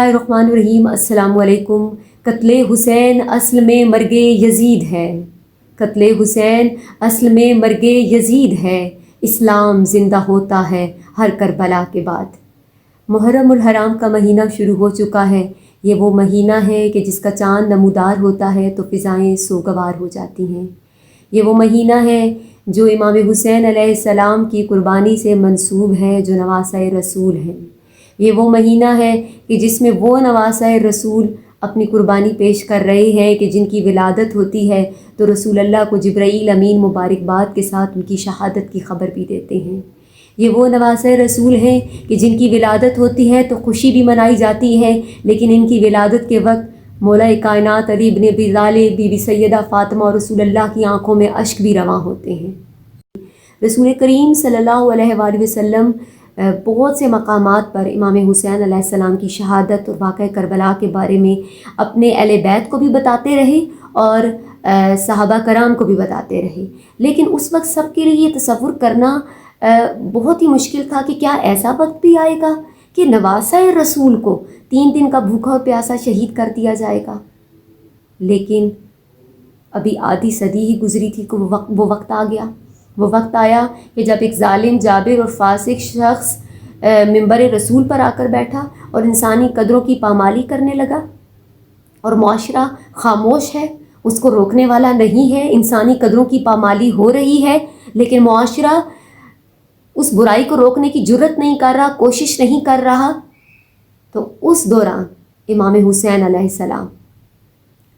बिस्मिल्लाहिर्रहमानिर्रहीम। अस्सलाम वालेकुम। कत्ले हुसैन असल में मर्गे यजीद है। कत्ले हुसैन असल में मर्गे यजीद है। इस्लाम ज़िंदा होता है हर करबला के बाद। मुहर्रमुल हराम का महीना शुरू हो चुका है। ये वो महीना है कि जिसका चाँद नमूदार होता है तो फ़िज़ाएँ सोगवार हो जाती हैं। ये वो महीना है जो इमाम हुसैन अलैहिस्सलाम की कुर्बानी से मंसूब है, जो नवासा रसूल हैं। ये वो महीना है कि जिसमें वो नवासा रसूल अपनी कुर्बानी पेश कर रहे हैं कि जिनकी विलादत होती है तो रसूल अल्लाह को जिब्राईल अमीन मुबारकबाद के साथ उनकी शहादत की ख़बर भी देते हैं। ये वो नवासा रसूल हैं कि जिनकी विलादत होती है तो खुशी भी मनाई जाती है, लेकिन इनकी विलादत के वक्त मौला कायनात अली इब्न अबी तालिब, बीबी सैयदा फ़ातिमा और रसूल अल्लाह की आँखों में अश्क भी रवां होते हैं। रसूल करीम सल्लल्लाहु अलैहि वसल्लम बहुत से मकामात पर इमाम हुसैन अलैहिस्सलाम की शहादत और वाक़या करबला के बारे में अपने अहले बैत को भी बताते रहे और सहाबा कराम को भी बताते रहे। लेकिन उस वक्त सबके लिए ये तसव्वुर करना बहुत ही मुश्किल था कि क्या ऐसा वक्त भी आएगा कि नवासा रसूल को 3 दिन का भूखा और प्यासा शहीद कर दिया जाएगा। लेकिन अभी आधी सदी ही गुजरी थी कि वो वक्त आ गया। वो वक्त आया कि जब एक जालिम, जाबिर और फासिक शख्स मिंबर रसूल पर आकर बैठा और इंसानी कदरों की पामाली करने लगा, और मुआशरा खामोश है, उसको रोकने वाला नहीं है। इंसानी कदरों की पामाली हो रही है, लेकिन मुआशरा उस बुराई को रोकने की जुर्रत नहीं कर रहा, कोशिश नहीं कर रहा। तो उस दौरान इमाम हुसैन अलैहिस्सलाम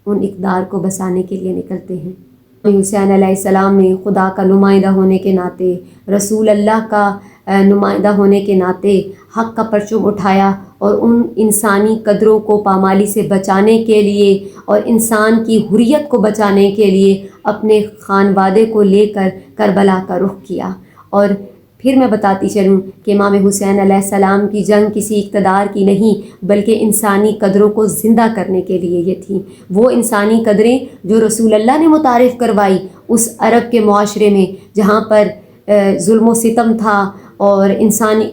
उन इक़दार को बसाने के लिए निकलते हैं। हुसैन अलैहिस्सलाम ने खुदा का नुमाइंदा होने के नाते, रसूल अल्लाह का नुमाइंदा होने के नाते हक़ का परचम उठाया और उन इंसानी कदरों को पामाली से बचाने के लिए और इंसान की हुर्रियत को बचाने के लिए अपने खानवादे को लेकर करबला का रुख किया। और फिर मैं बताती चलूँ कि इमाम हुसैन अलैहिस्सलाम की जंग किसी इक़्तिदार की नहीं, बल्कि इंसानी कदरों को ज़िंदा करने के लिए ये थी। वो इंसानी कदरें जो रसूल अल्लाह ने मुतारिफ़ करवाई उस अरब के मुआशरे में, जहाँ पर जुल्म व सितम था और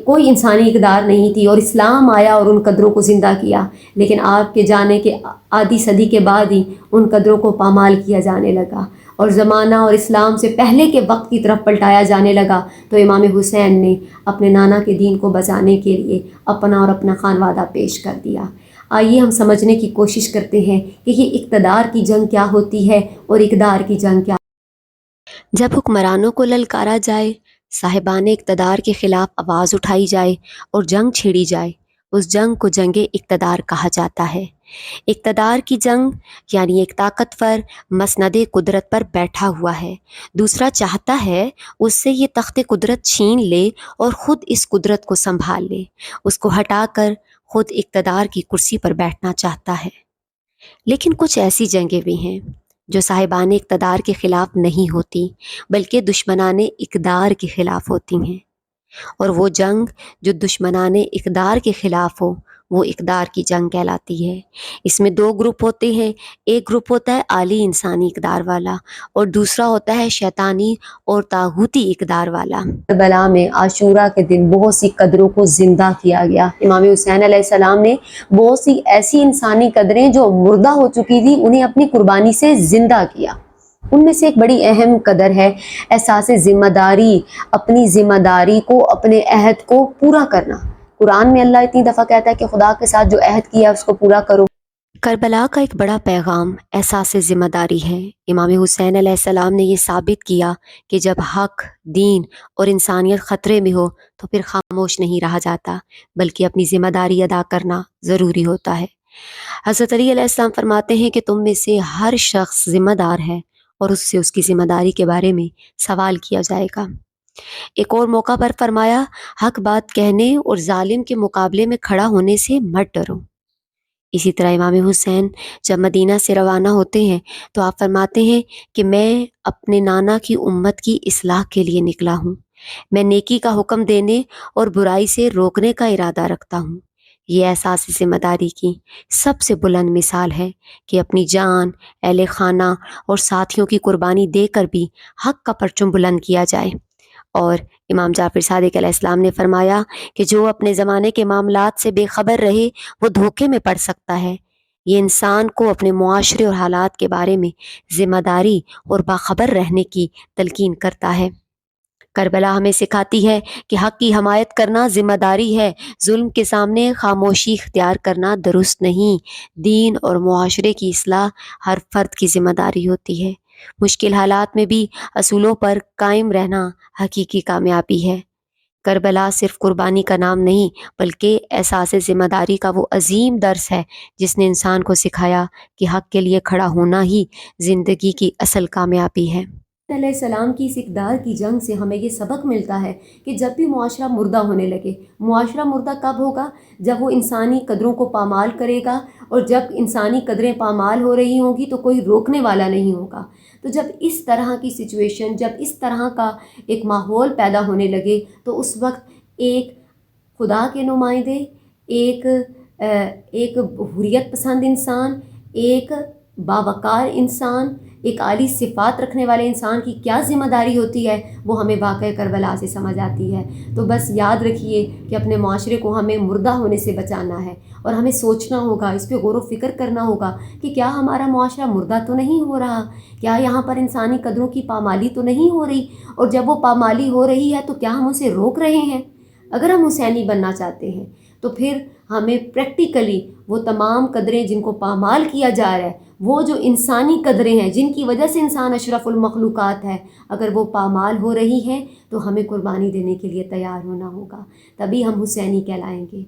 कोई इंसानी इक़्तिदार नहीं थी, और इस्लाम आया और उन कदरों को ज़िंदा किया। लेकिन आपके जाने के आधी सदी के बाद ही उन कदरों को पामाल किया जाने लगा और ज़माना और इस्लाम से पहले के वक्त की तरफ पलटाया जाने लगा। तो इमाम हुसैन ने अपने नाना के दीन को बचाने के लिए अपना और अपना खानवादा पेश कर दिया। आइए हम समझने की कोशिश करते हैं कि ये इक़्तिदार की जंग क्या होती है और इक़्तिदार की जंग क्या। जब हुक्मरानों को ललकारा जाए, साहिबान इक़्तिदार के ख़िलाफ़ आवाज़ उठाई जाए और जंग छेड़ी जाए, उस जंग को जंग इक़्तिदार कहा जाता है। इक़्तिदार की जंग यानी एक ताकतवर मसनदे कुदरत पर बैठा हुआ है, दूसरा चाहता है उससे ये तख्ते कुदरत छीन ले और ख़ुद इस कुदरत को संभाल ले, उसको हटाकर ख़ुद इक़्तिदार की कुर्सी पर बैठना चाहता है। लेकिन कुछ ऐसी जंगें भी हैं जो साहिबान इक़्तिदार के ख़िलाफ़ नहीं होती, बल्कि दुश्मनाने इक़्तिदार के ख़िलाफ़ होती हैं। और वो जंग जो दुश्मनाने इक़्तिदार के ख़िलाफ़ हो, वो इक़्तिदार की जंग कहलाती है। इसमें 2 ग्रुप होते हैं। एक ग्रुप होता है आली इंसानी इक़्तिदार वाला और दूसरा होता है शैतानी और तागूती इक़्तिदार वाला। करबला में आशूरा के दिन बहुत सी कदरों को ज़िंदा किया गया। इमाम हुसैन अलैहिस्सलाम ने बहुत सी ऐसी इंसानी कदरें जो मुर्दा हो चुकी थी, उन्हें अपनी कुर्बानी से ज़िंदा किया। उनमें से एक बड़ी अहम कदर है एहसास ज़िम्मेदारी, अपनी ज़िम्मेदारी को, अपने अहद को पूरा करना। कुरान में अल्लाह इतनी दफ़ा कहता है कि खुदा के साथ जो अहद किया उसको पूरा करो। करबला का एक बड़ा पैगाम एहसास ज़िम्मेदारी है। इमाम हुसैन अलैहिस्सलाम ने ये साबित किया कि जब हक़, दीन और इंसानियत ख़तरे में हो तो फिर खामोश नहीं रहा जाता, बल्कि अपनी ज़िम्मेदारी अदा करना ज़रूरी होता है। हज़रत अली अलैहिस्सलाम फरमाते हैं कि तुम में से हर शख्स ज़िम्मेदार है और उससे उसकी ज़िम्मेदारी के बारे में सवाल किया जाएगा। एक और मौका पर फरमाया, हक बात कहने और जालिम के मुकाबले में खड़ा होने से मत डरो। इसी तरह इमाम हुसैन जब मदीना से रवाना होते हैं तो आप फरमाते हैं कि मैं अपने नाना की उम्मत की इस्लाह के लिए निकला हूँ। मैं नेकी का हुक्म देने और बुराई से रोकने का इरादा रखता हूँ। ये एहसास ज़िम्मेदारी की सबसे बुलंद मिसाल है कि अपनी जान, अहले खाना और साथियों की कुर्बानी देकर भी हक़ का परचम बुलंद किया जाए اور امام جعفر صادق علیہ السلام نے فرمایا کہ جو اپنے زمانے کے معاملات سے بے خبر رہے وہ دھوکے میں پڑ سکتا ہے۔ یہ انسان کو اپنے معاشرے اور حالات کے بارے میں ذمہ داری اور باخبر رہنے کی تلقین کرتا ہے۔ کربلا ہمیں سکھاتی ہے کہ حق کی حمایت کرنا ذمہ داری ہے، ظلم کے سامنے خاموشی اختیار کرنا درست نہیں۔ دین اور معاشرے کی اصلاح ہر فرد کی ذمہ داری ہوتی ہے۔ مشکل حالات میں بھی اصولوں پر قائم رہنا حقیقی کامیابی ہے۔ کربلا صرف قربانی کا نام نہیں بلکہ احساس ذمہ داری کا وہ عظیم درس ہے جس نے انسان کو سکھایا کہ حق کے لیے کھڑا ہونا ہی زندگی کی اصل کامیابی ہے۔ علیہ السلام کی اس اقدار کی جنگ سے ہمیں یہ سبق ملتا ہے کہ جب بھی معاشرہ مردہ ہونے لگے، معاشرہ مردہ کب ہوگا؟ جب وہ انسانی قدروں کو پامال کرے گا، اور جب انسانی قدریں پامال ہو رہی ہوں گی تو کوئی روکنے والا نہیں ہوگا۔ تو جب اس طرح کی سچویشن، جب اس طرح کا ایک ماحول پیدا ہونے لگے تو اس وقت ایک خدا کے نمائندے، ایک حریت پسند انسان، ایک باوقار انسان، ایک عالی صفات رکھنے والے انسان کی کیا ذمہ داری ہوتی ہے وہ ہمیں واقعہ کربلا سے سمجھ آتی ہے۔ تو بس یاد رکھیے کہ اپنے معاشرے کو ہمیں مردہ ہونے سے بچانا ہے، اور ہمیں سوچنا ہوگا، اس پہ غور و فکر کرنا ہوگا کہ کیا ہمارا معاشرہ مردہ تو نہیں ہو رہا، کیا یہاں پر انسانی قدروں کی پامالی تو نہیں ہو رہی، اور جب وہ پامالی ہو رہی ہے تو کیا ہم اسے روک رہے ہیں؟ اگر ہم حسینی بننا چاہتے ہیں تو پھر ہمیں پریکٹیکلی وہ تمام قدریں جن کو پامال کیا جا رہا ہے، وہ جو انسانی قدریں ہیں جن کی وجہ سے انسان اشرف المخلوقات ہے، اگر وہ پامال ہو رہی ہیں تو ہمیں قربانی دینے کے لیے تیار ہونا ہوگا، تبھی ہم حسینی کہلائیں گے۔